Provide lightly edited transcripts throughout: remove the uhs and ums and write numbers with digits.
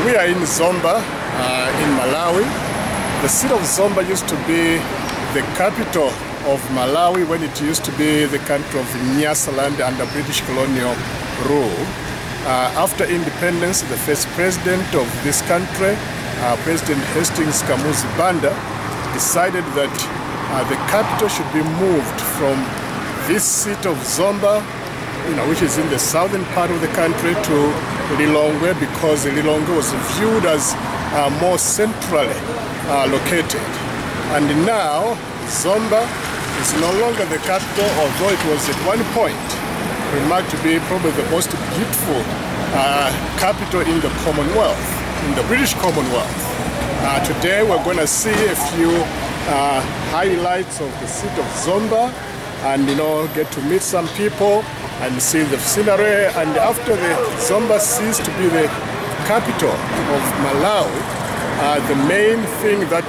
We are in Zomba, in Malawi. The city of Zomba used to be the capital of Malawi when it used to be the country of Nyasaland under British colonial rule. After independence, the first president of this country, President Hastings Kamuzu Banda, decided that the capital should be moved from this city of Zomba, which is in the southern part of the country, to Lilongwe, because Lilongwe was viewed as more centrally located. And now Zomba is no longer the capital, although it was at one point remarked to be probably the most beautiful capital in the Commonwealth, in the British Commonwealth. Today we're going to see a few highlights of the city of Zomba, and get to meet some people and see the scenery. And after the Zomba ceased to be the capital of Malawi, the main thing that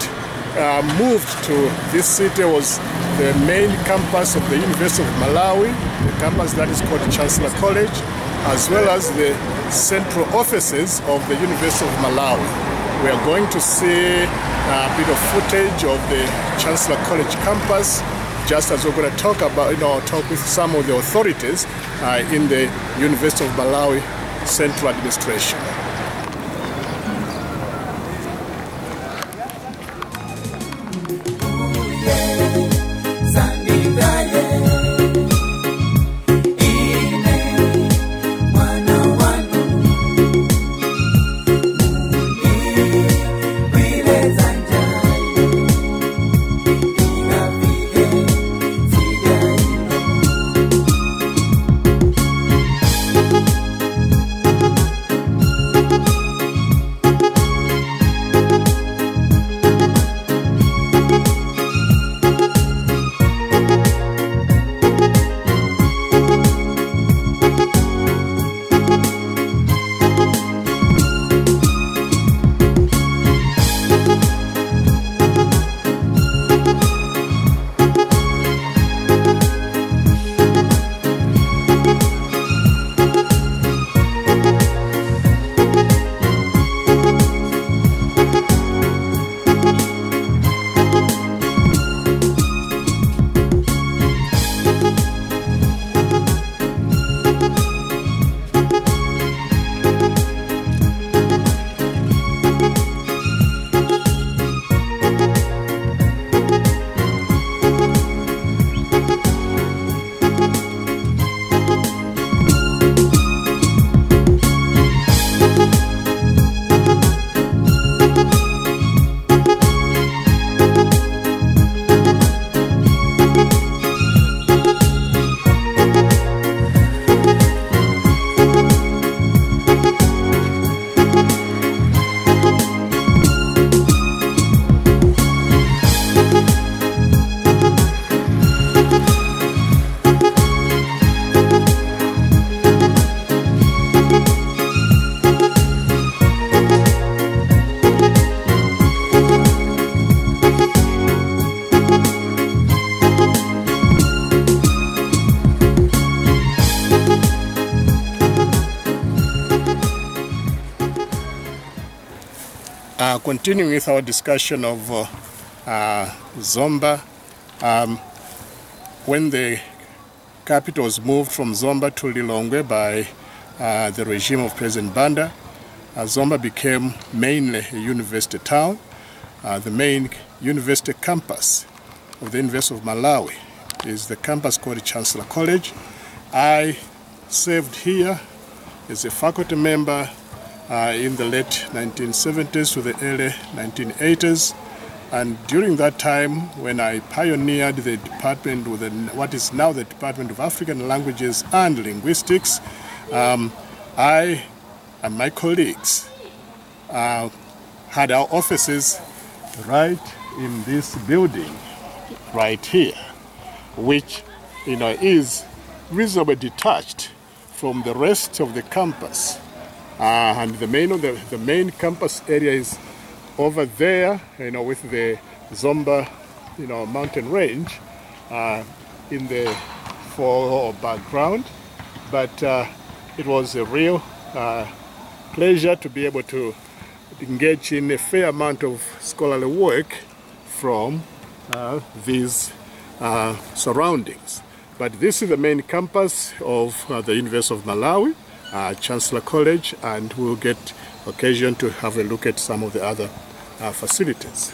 moved to this city was the main campus of the University of Malawi, the campus that is called Chancellor College, as well as the central offices of the University of Malawi. We are going to see a bit of footage of the Chancellor College campus, just as we're going to talk about, talk with some of the authorities in the University of Malawi Central Administration. Continuing with our discussion of Zomba, when the capital was moved from Zomba to Lilongwe by the regime of President Banda, Zomba became mainly a university town. The main university campus of the University of Malawi is the campus called Chancellor College. I served here as a faculty member in the late 1970s to the early 1980s, and during that time, when I pioneered the department with what is now the Department of African Languages and Linguistics, I and my colleagues had our offices right in this building right here, which is reasonably detached from the rest of the campus. And the main campus area is over there, with the Zomba, mountain range in the background. But it was a real pleasure to be able to engage in a fair amount of scholarly work from these surroundings. But this is the main campus of the University of Malawi, Chancellor College, and we'll get occasion to have a look at some of the other facilities.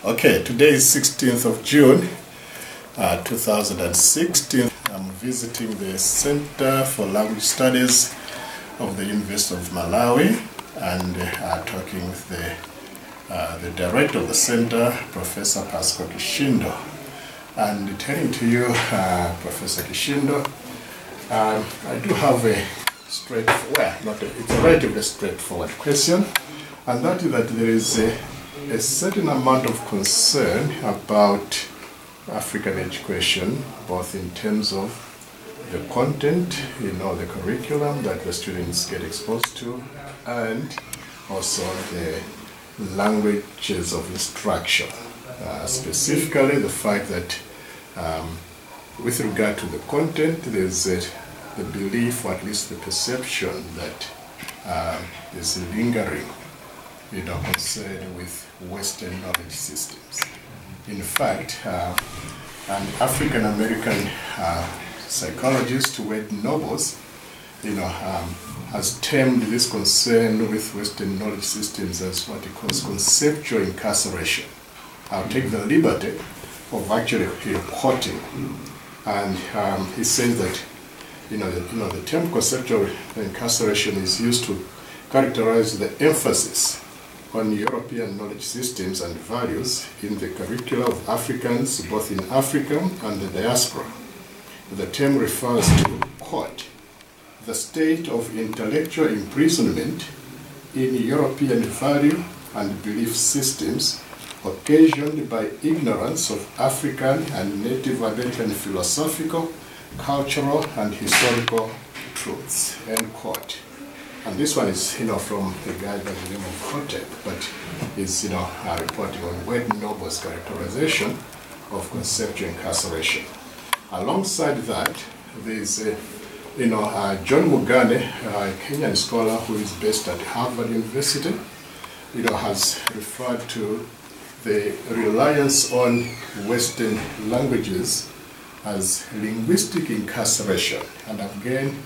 Okay, today is 16th of June 2016. I'm visiting the Center for Language Studies of the University of Malawi and talking with the director of the center, Professor Pascal Kishindo. And telling to you, Professor Kishindo, I do have a it's a relatively straightforward question, and that is that there is a certain amount of concern about African education, both in terms of the content, the curriculum that the students get exposed to, and also the languages of instruction. Specifically, the fact that with regard to the content, there's the belief, or at least the perception, that there's a lingering concern with Western knowledge systems. In fact, an African American psychologist, Wade Nobles, has termed this concern with Western knowledge systems as what he calls conceptual incarceration. I'll take the liberty of actually quoting, and he says that the term conceptual incarceration is used to characterize the emphasis on European knowledge systems and values in the curricula of Africans, both in Africa and the diaspora. The term refers to, quote, the state of intellectual imprisonment in European value and belief systems occasioned by ignorance of African and Native American philosophical, cultural, and historical truths, end quote. And this one is, from the guy by the name of Hotep, but is, reporting on Wade Noble's characterization of conceptual incarceration. Alongside that, there is, John Mugane, a Kenyan scholar who is based at Harvard University, has referred to the reliance on Western languages as linguistic incarceration. And again,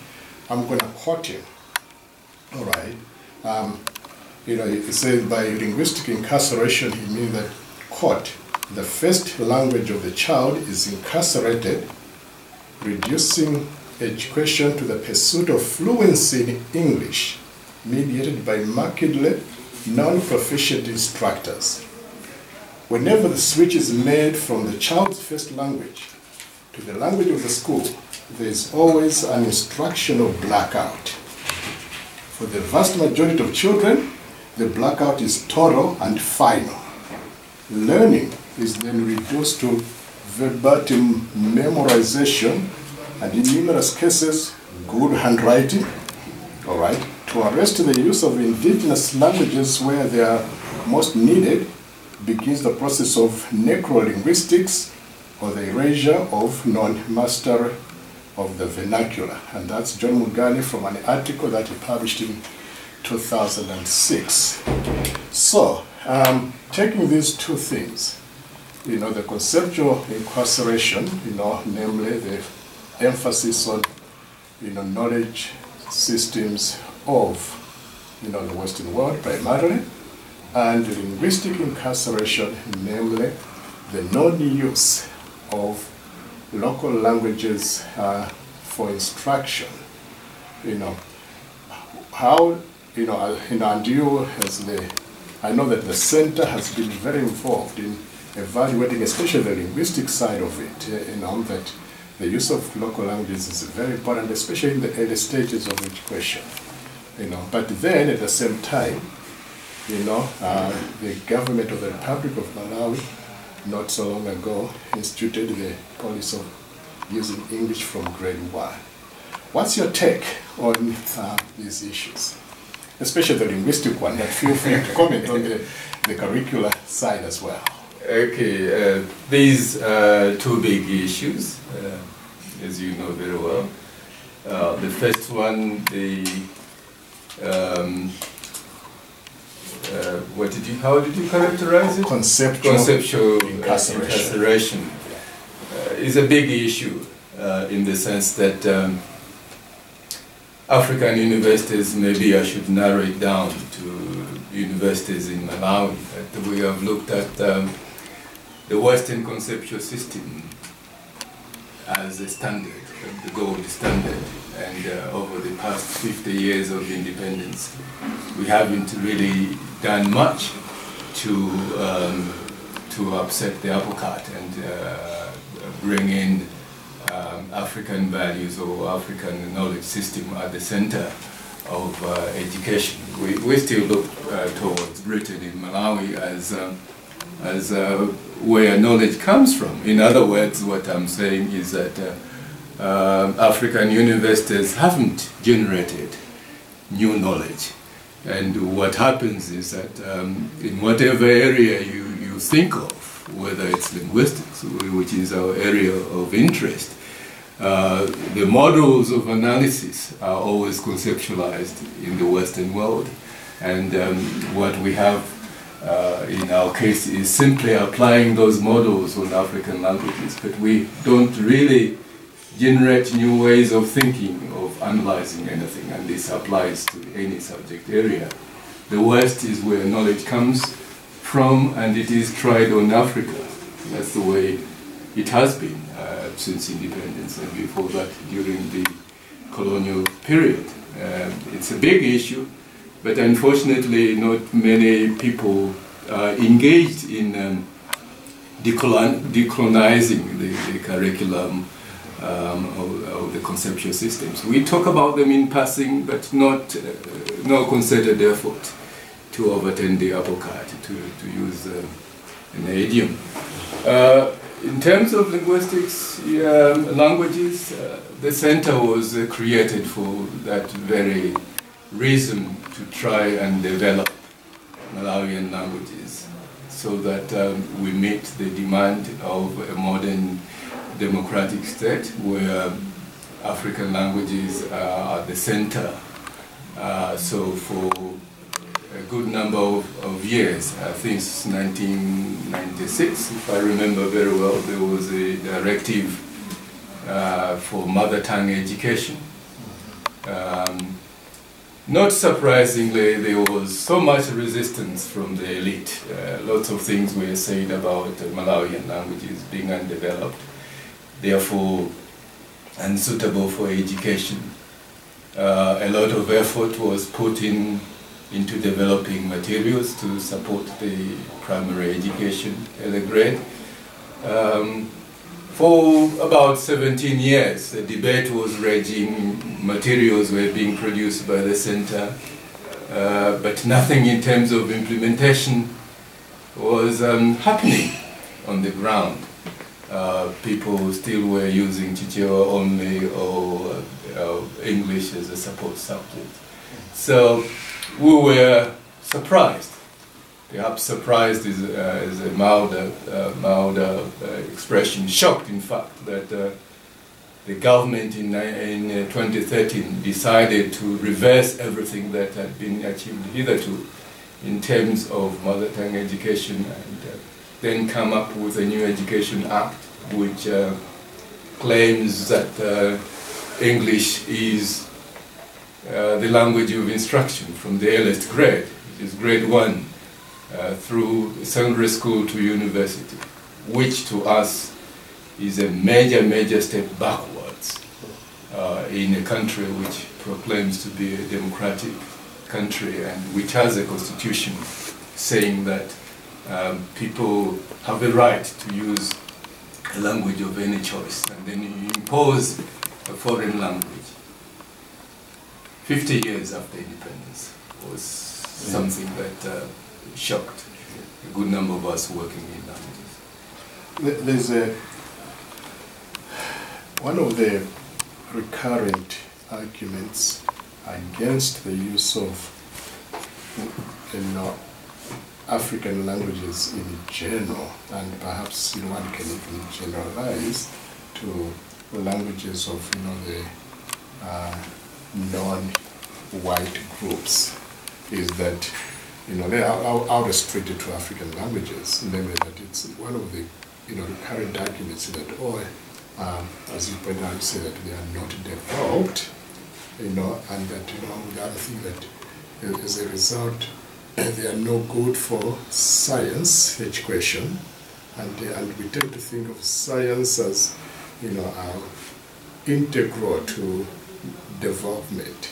I'm going to quote him. All right. He said by linguistic incarceration, he means that, quote, the first language of the child is incarcerated, reducing education to the pursuit of fluency in English, mediated by markedly non-proficient instructors. Whenever the switch is made from the child's first language to the language of the school, there is always an instructional blackout. For the vast majority of children, the blackout is total and final. learning is then reduced to verbatim memorization and in numerous cases, good handwriting, all right, to arrest the use of indigenous languages where they are most needed begins the process of necrolinguistics, or the erasure of non-mastery of the vernacular. And that's John Mugani from an article that he published in 2006. So, taking these two things, the conceptual incarceration, namely the emphasis on, knowledge systems of, the Western world primarily, and the linguistic incarceration, namely the non-use of local languages for instruction. How, and you as I know that the center has been very involved in evaluating, especially the linguistic side of it, that the use of local languages is very important, especially in the early stages of education. But then at the same time, the government of the Republic of Malawi, not so long ago, instituted the policy of using English from grade 1. What's your take on these issues? Especially the linguistic one, but feel free to comment on the curricular side as well. Okay, these are two big issues, as you know very well. The first one, how did you characterize it? Conceptual incarceration is a big issue in the sense that African universities, maybe I should narrow it down to universities in Malawi, that we have looked at the Western conceptual system as a standard, the gold standard, and over the past 50 years of independence, we haven't really done much to upset the apple cart and bring in African values or African knowledge system at the center of education. We still look towards Britain in Malawi as where knowledge comes from. In other words, what I'm saying is that African universities haven't generated new knowledge. And what happens is that in whatever area you think of, whether it's linguistics, which is our area of interest, the models of analysis are always conceptualized in the Western world. And what we have in our case is simply applying those models on African languages, but we don't really generate new ways of thinking, of analyzing anything, and this applies to any subject area. The West is where knowledge comes from, and it is tried on Africa. That's the way it has been since independence, and before that during the colonial period. It's a big issue, but unfortunately not many people are engaged in decolonizing the curriculum of the conceptual systems. We talk about them in passing, but not no concerted effort to overturn the apple cart, to use an idiom. In terms of linguistics, languages, the center was created for that very reason, to try and develop Malawian languages so that we meet the demand of a modern democratic state where African languages are at the center. So for a good number of years, I think since 1996, if I remember very well, there was a directive for mother tongue education. Not surprisingly, there was so much resistance from the elite. Lots of things were said about Malawian languages being undeveloped, therefore unsuitable for education. A lot of effort was put into developing materials to support the primary education early grade. For about 17 years, the debate was raging, materials were being produced by the center, but nothing in terms of implementation was happening on the ground. People still were using Chichewa only or English as a support subject. So we were surprised. Perhaps surprised is a milder expression. Shocked, in fact, that the government in 2013 decided to reverse everything that had been achieved hitherto in terms of mother tongue education, and then come up with a new Education Act which claims that English is the language of instruction from the earliest grade, which is grade 1, through secondary school to university, which to us is a major step backwards in a country which proclaims to be a democratic country and which has a constitution saying that people have the right to use a language of any choice, and then you impose a foreign language. 50 years after independence was something that shocked a good number of us working in languages. There's one of the recurrent arguments against the use of African languages in general, and perhaps one can even generalize to languages of the non-white groups, is that they are restricted to African languages, namely that it's one of the recurrent arguments that as you point out, say that they are not developed, and that the other thing that as a result they are no good for science education, and we tend to think of science as integral to development.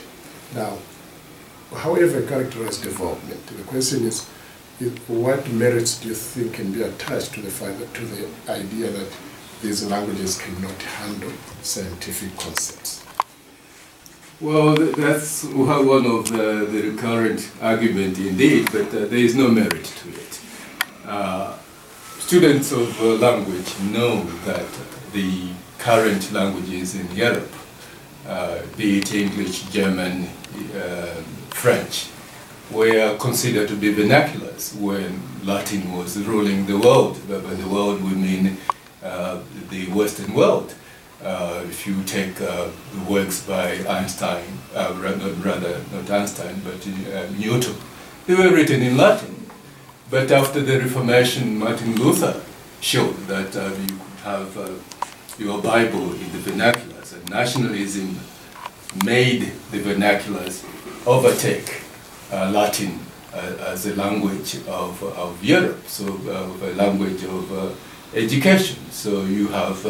Now, however characterize development, the question is what merits do you think can be attached to the idea that these languages cannot handle scientific concepts? Well, that's one of the recurrent argument indeed, but there is no merit to it. Students of language know that the current languages in Europe, be it English, German, French, were considered to be vernaculars when Latin was ruling the world. By the world we mean the Western world. If you take the works by Einstein, not Einstein, but Newton, they were written in Latin. But after the Reformation, Martin Luther showed that you could have your Bible in the vernaculars, and nationalism made the vernaculars overtake Latin as a language of Europe, so a language of education. So you have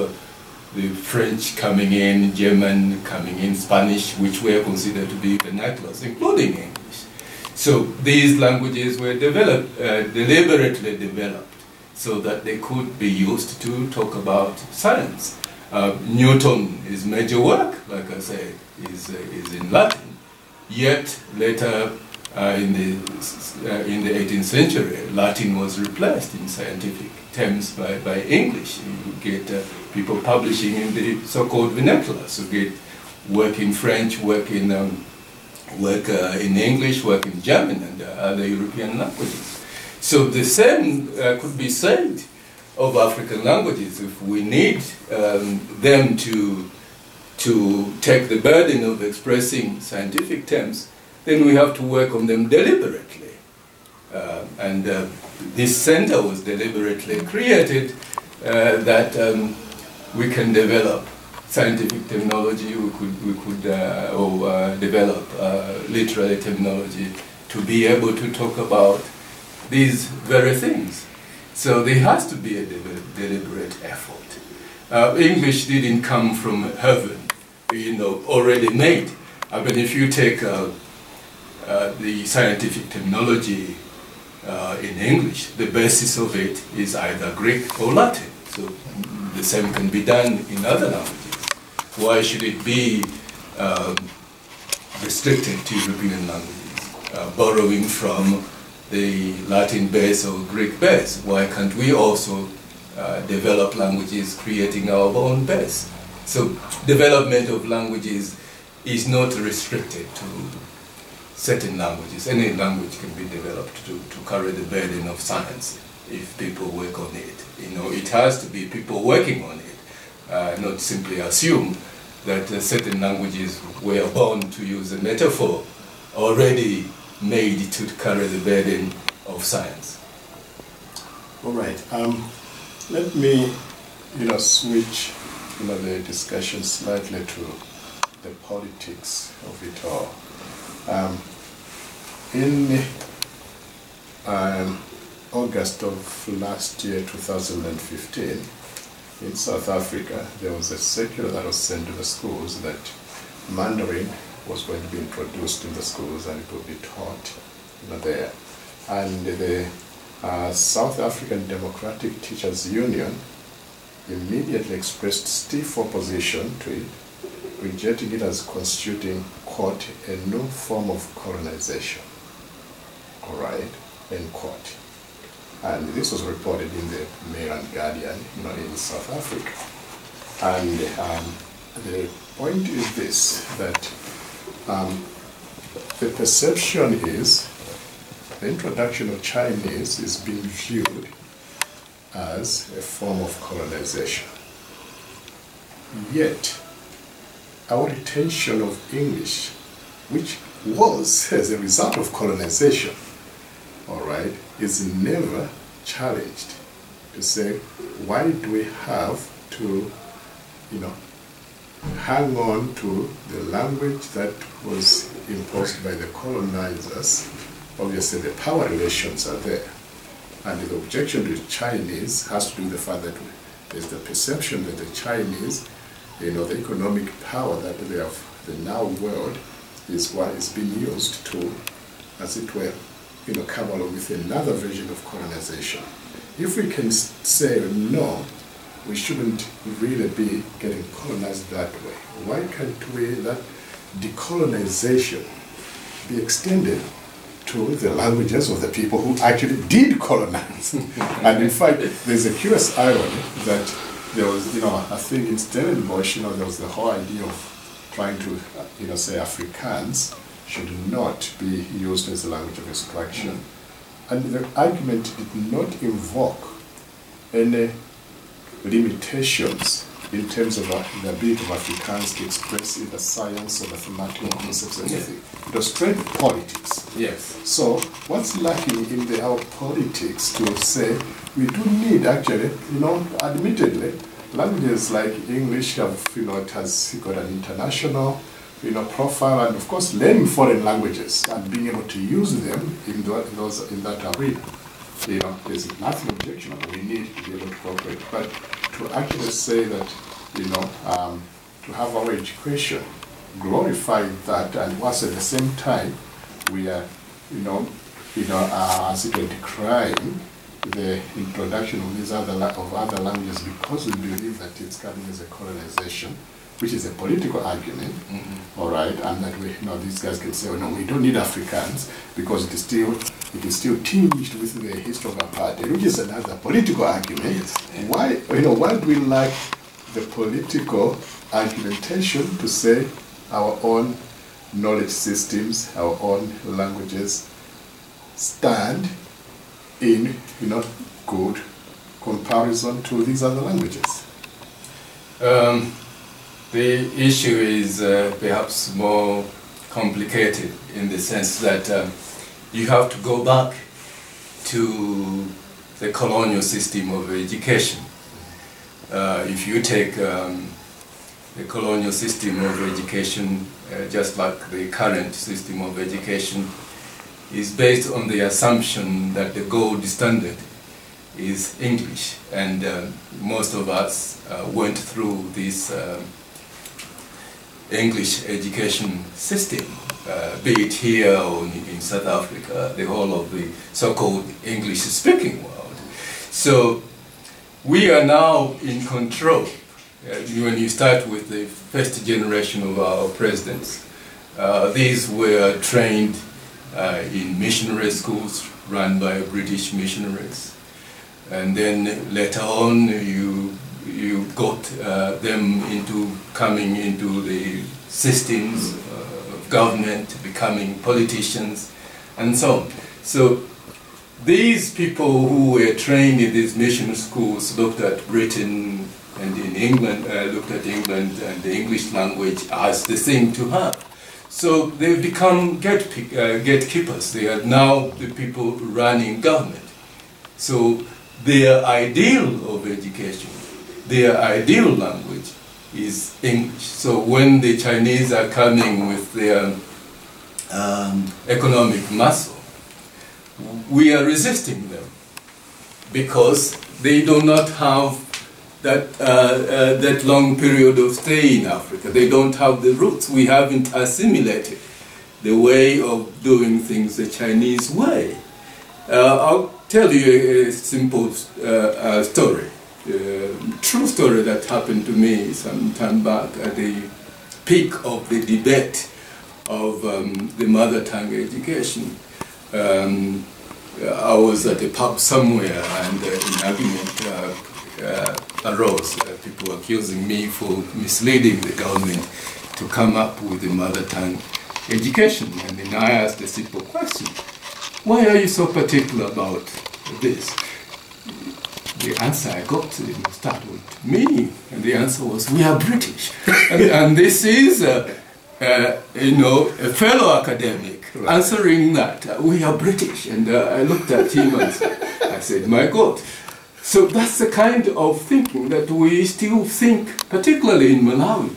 the French coming in, German coming in, Spanish, which were considered to be vernaculars, including English. So these languages were developed, deliberately developed, so that they could be used to talk about science. Newton's major work, like I say, is in Latin. Yet later, in the 18th century, Latin was replaced in scientific terms by English. You get people publishing in the so-called vernacular. So get work in French, work in English, work in German and other European languages. So the same could be said of African languages. If we need them to take the burden of expressing scientific terms, then we have to work on them deliberately. This center was deliberately created that we can develop scientific terminology, we could develop literary terminology to be able to talk about these very things. So there has to be a deliberate effort. English didn't come from heaven, already made. I mean, if you take the scientific terminology in English, the basis of it is either Greek or Latin. So the same can be done in other languages. Why should it be restricted to European languages? Borrowing from the Latin base or Greek base? Why can't we also develop languages creating our own base? So development of languages is not restricted to certain languages. Any language can be developed to carry the burden of science if people work on it. You know, it has to be people working on it, not simply assume that certain languages were born, to use a metaphor, already made to carry the burden of science. All right. Let me, switch, the discussion slightly to the politics of it all. In August of last year, 2015, in South Africa, there was a circular that was sent to the schools that Mandarin was going to be introduced in the schools and it would be taught there. And the South African Democratic Teachers Union immediately expressed stiff opposition to it, rejecting it as constituting, quote, a new form of colonization. All right, end quote. And this was reported in the Mail and Guardian, in South Africa. And the point is this, that the perception is the introduction of Chinese is being viewed as a form of colonization. Yet, our retention of English, which was as a result of colonization, all right, is never challenged to say, why do we have to, hang on to the language that was imposed by the colonizers? Obviously, the power relations are there. And the objection to Chinese has to do with the fact that there's the perception that the Chinese, the economic power that they have, the now world, is what is being used to, as it were, come along with another version of colonization. If we can say, no, we shouldn't really be getting colonized that way, why can't we let decolonization be extended to the languages of the people who actually did colonize? And in fact, there's a curious irony that there was, I think in Stellenbosch, there was the whole idea of trying to, say Afrikaans should not be used as a language of instruction. And the argument did not invoke any limitations in terms of the ability of Afrikaans to express either science or mathematical concepts or anything. It was straight politics. Yes. So what's lacking in our politics to say we do need actually, admittedly, languages like English have, it has got an international, profile, and of course learning foreign languages and being able to use them in that arena. There's nothing objectionable. We need to be able to cooperate. But to actually say that, to have our education glorify that, and whilst at the same time we are, as it were, decrying the introduction of these other languages because we believe that it's coming as a colonization, which is a political argument, all right, and that these guys can say, oh no, we don't need Afrikaans because it is still tinged with the history of apartheid, which is another political argument. Yes. Why do we lack the political argumentation to say our own knowledge systems, our own languages stand in good comparison to these other languages? The issue is perhaps more complicated in the sense that you have to go back to the colonial system of education. If you take the colonial system of education, just like the current system of education, is based on the assumption that the gold standard is English, and most of us went through this English education system, be it here or in South Africa, the whole of the so-called English-speaking world. So we are now in control. When you start with the first generation of our presidents, these were trained in missionary schools run by British missionaries. And then later on, you got them into coming into the systems of government, becoming politicians, and so on. So these people who were trained in these mission schools looked at Britain and in England, looked at England and the English language as the thing to have. So they've become gatekeepers. They are now the people running government. So their ideal of education, their ideal language is English. So when the Chinese are coming with their economic muscle, we are resisting them because they do not have that long period of stay in Africa. They don't have the roots. We haven't assimilated the way of doing things the Chinese way. I'll tell you a simple story, true story that happened to me some time back at the peak of the debate of the mother tongue education. I was at a pub somewhere and an argument arose. People accusing me for misleading the government to come up with the mother tongue education. And then I asked a simple question: why are you so particular about this? The answer I got started with me, and the answer was, we are British. and this is, you know, a fellow academic answering that, we are British. And I looked at him and I said, my God. So that's the kind of thinking that we still think, particularly in Malawi,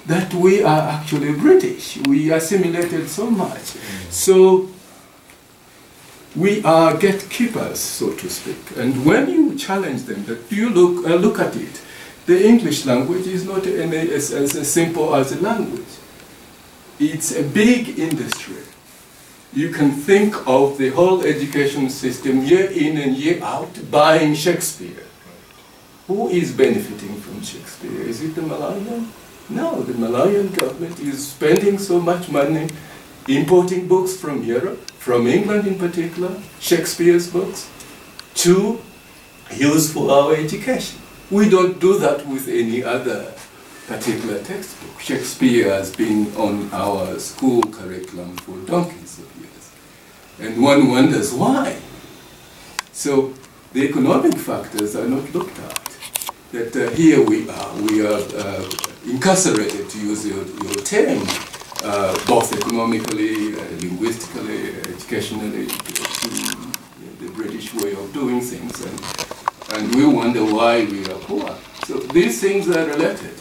that we are actually British. We assimilated so much. So we are gatekeepers, so to speak. And when you challenge them, that you look at it, the English language is not as simple as a language. It's a big industry. You can think of the whole education system year in and year out buying Shakespeare. Who is benefiting from Shakespeare? Is it the Malawian? No, the Malawian government is spending so much money importing books from Europe, from England in particular, Shakespeare's books, to use for our education. We don't do that with any other particular textbook. Shakespeare has been on our school curriculum for donkeys of years. And one wonders why. So the economic factors are not looked at. That here we are incarcerated, to use your term, both economically, linguistically, educationally, to the British way of doing things, and we wonder why we are poor. So these things are related.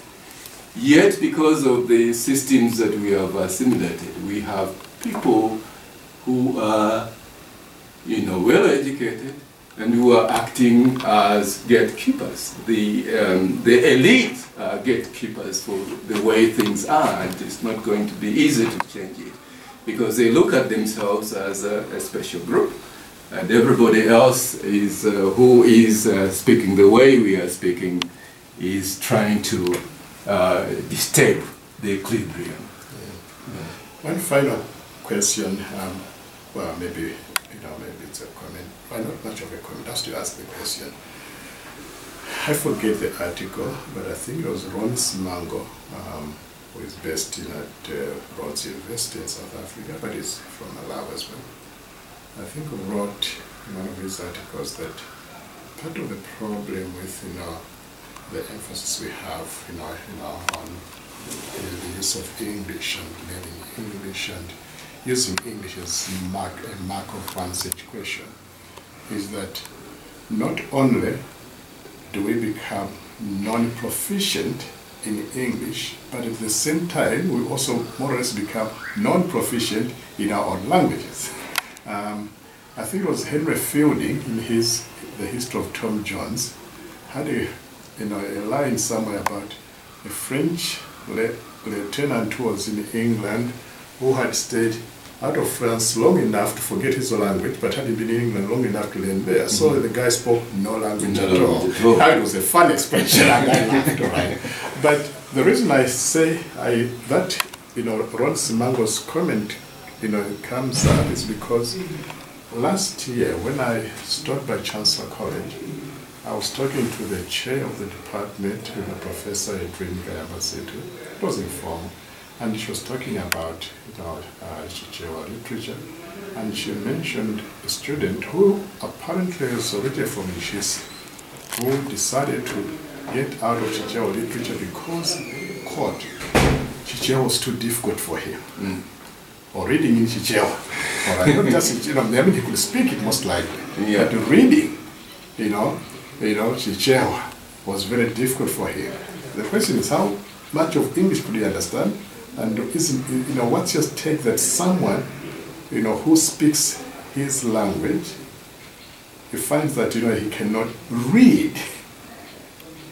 Yet, because of the systems that we have assimilated, we have people who are, you know, well educated and who are acting as gatekeepers. The elite are gatekeepers for the way things are, and it's not going to be easy to change it because they look at themselves as a special group, and everybody else is who is speaking the way we are speaking is trying to disturb the equilibrium. Yeah. One final question, well, maybe it's a comment, well, not much of a comment, just to ask the question. I forget the article, but I think it was Ron Simango, who is based at Rhodes University in South Africa, but he's from Malawi as well. I think he wrote in one of his articles that part of the problem with, the emphasis we have, on the use of English and learning English and using English as a mark of one's education is that not only do we become non-proficient in English, but at the same time we also more or less become non-proficient in our own languages. I think it was Henry Fielding in The History of Tom Jones had a line somewhere about a French lieutenant who was in England who had stayed out of France long enough to forget his language, but hadn't been in England long enough to learn there. So the guy spoke no language at all. It was a fun expression, and I laughed, right? But the reason I say that, Ron Simango's comment, comes up is because last year, when I stopped by Chancellor College, I was talking to the chair of the department, Professor Edwin Gayamasitu. It was informal, and she was talking about Chichewa literature, and she mentioned a student who apparently is already from Ishis, who decided to get out of Chichewa literature because quote, Chichewa was too difficult for him. Or reading in Chichewa. Or not just, I mean, he could speak it most likely. Yeah. But reading, Chichewa was very difficult for him. The question is, how much of English could he understand? And what's your take that someone, who speaks his language, he finds that, he cannot read,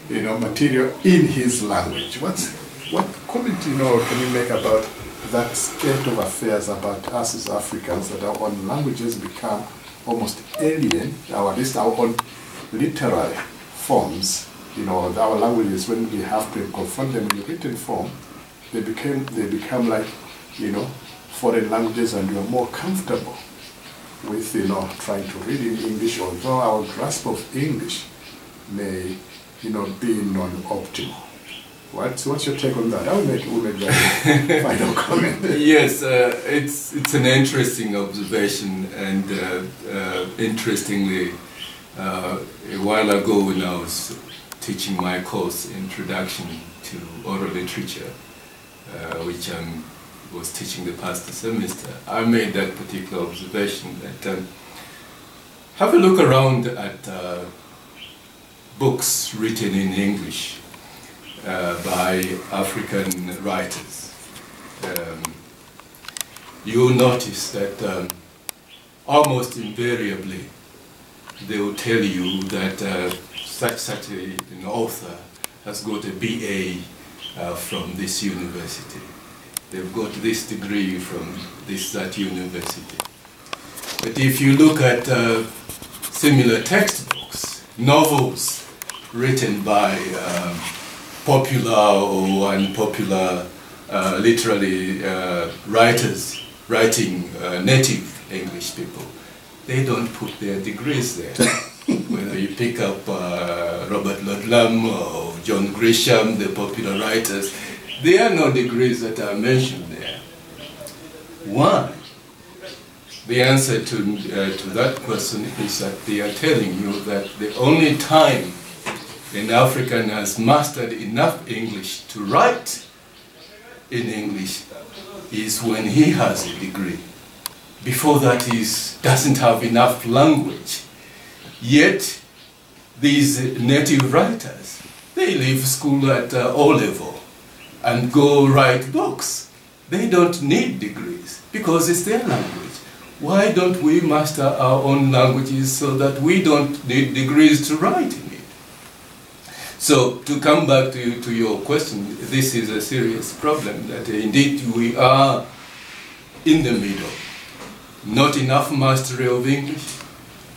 material in his language. What comment, can you make about that state of affairs about us as Africans, that our own languages become almost alien, or at least our own literary forms? Our languages, when we have to confront them in written form, they become like, foreign languages, and we are more comfortable with, trying to read in English, although our grasp of English may, be non-optimal. What's your take on that? I will make that final comment. Yes, it's an interesting observation, and interestingly, a while ago when I was teaching my course, Introduction to Oral Literature, which I was teaching the past semester, I made that particular observation that have a look around at books written in English by African writers. You'll notice that almost invariably they will tell you that such an author has got a BA from this university. They've got this degree from that university. But if you look at similar textbooks, novels written by popular or unpopular literary writers writing native English people, they don't put their degrees there. Whether you pick up Robert Ludlum or John Grisham, the popular writers, there are no degrees that are mentioned there. Why? The answer to that question is that they are telling you that the only time an African has mastered enough English to write in English is when he has a degree. Before that, he doesn't have enough language. Yet, these native writers, they leave school at O level and go write books. They don't need degrees because it's their language. Why don't we master our own languages so that we don't need degrees to write in it? So, to come back to your question, this is a serious problem that indeed we are in the middle. Not enough mastery of English,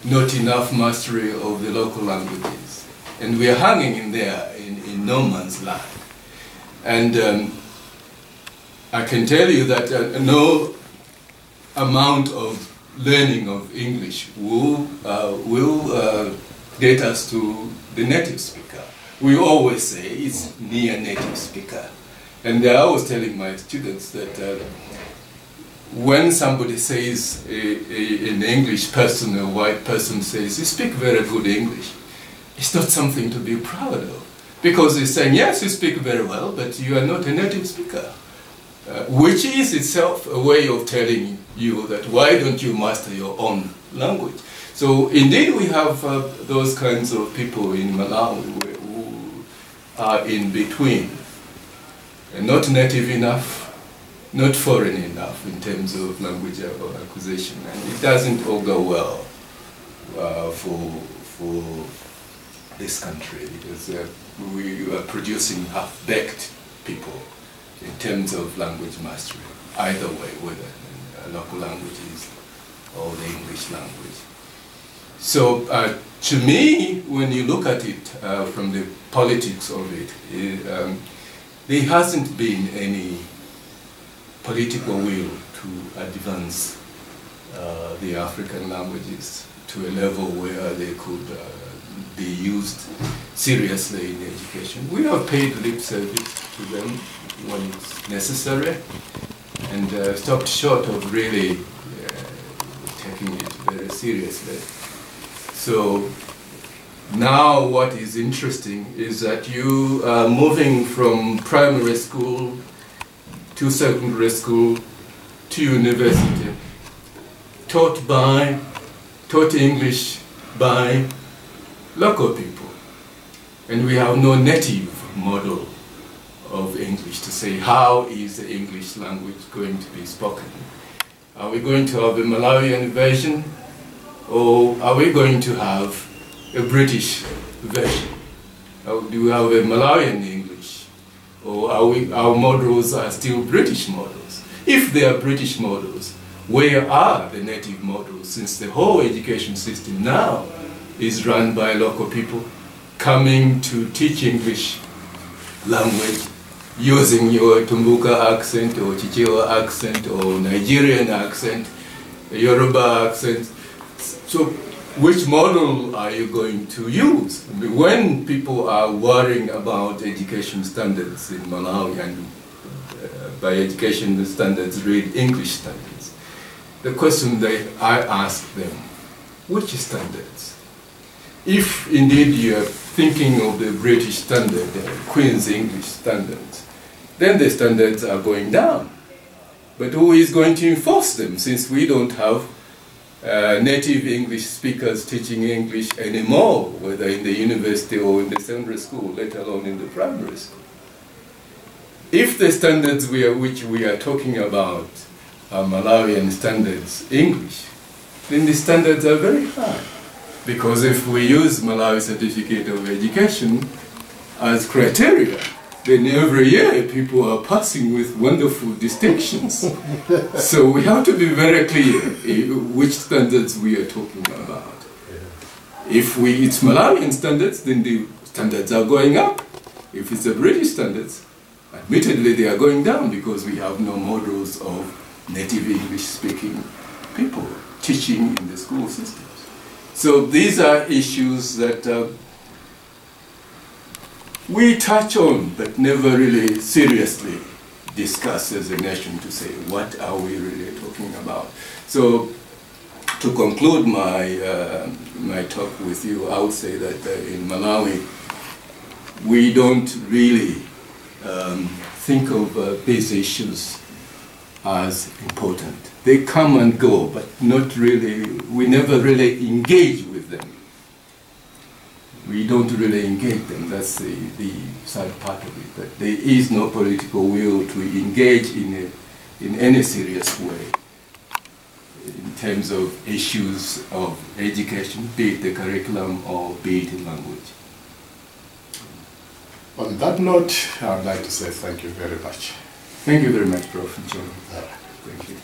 not enough mastery of the local languages. And we are hanging in there in no man's land. And I can tell you that no amount of learning of English will get us to the native speaker. We always say it's near native speaker. And I was telling my students that when somebody says, an English person, a white person says, you speak very good English, it's not something to be proud of. Because he's saying, yes, you speak very well, but you are not a native speaker. Which is itself a way of telling you that why don't you master your own language? So indeed we have those kinds of people in Malawi who are in between. Not native enough, not foreign enough in terms of language acquisition. And it doesn't all go well for this country, because we are producing half-baked people in terms of language mastery, either way, whether local languages or the English language. So to me, when you look at it from the politics of it, there hasn't been any political will to advance the African languages to a level where they could be used seriously in education. We have paid lip service to them when it's necessary, and stopped short of really taking it very seriously. So now what is interesting is that you are moving from primary school to secondary school to university, taught English by local people. And we have no native model of English to say how is the English language going to be spoken. Are we going to have a Malawian version, or are we going to have a British version? Do we have a Malawian English, or our models are still British models? If they are British models, where are the native models, since the whole education system now is run by local people coming to teach English language using your Tumbuka accent or Chichewa accent or Nigerian accent, Yoruba accent. So which model are you going to use? When people are worrying about education standards in Malawi, and by education standards read English standards, the question that I ask them, which standards? If indeed you are thinking of the British standard, the Queen's English standards, then the standards are going down. But who is going to enforce them, since we don't have native English speakers teaching English anymore, whether in the university or in the secondary school, let alone in the primary school? If the standards which we are talking about are Malawian standards English, then the standards are very high. Because if we use Malawi Certificate of Education as criteria, then every year people are passing with wonderful distinctions. So we have to be very clear which standards we are talking about. If it's Malawian standards, then the standards are going up. If it's the British standards, admittedly they are going down, because we have no models of native English-speaking people teaching in the school systems. So these are issues that we touch on, but never really seriously discuss as a nation to say, what are we really talking about? So to conclude my talk with you, I would say that in Malawi, we don't really think of these issues as important. They come and go, but not really, we never really engage with them. We don't really engage them. That's the sad part of it, that there is no political will to engage in any serious way in terms of issues of education, be it the curriculum or be it in language. On that note, I would like to say thank you very much. Thank you very much, Prof. Kishindo. Thank you.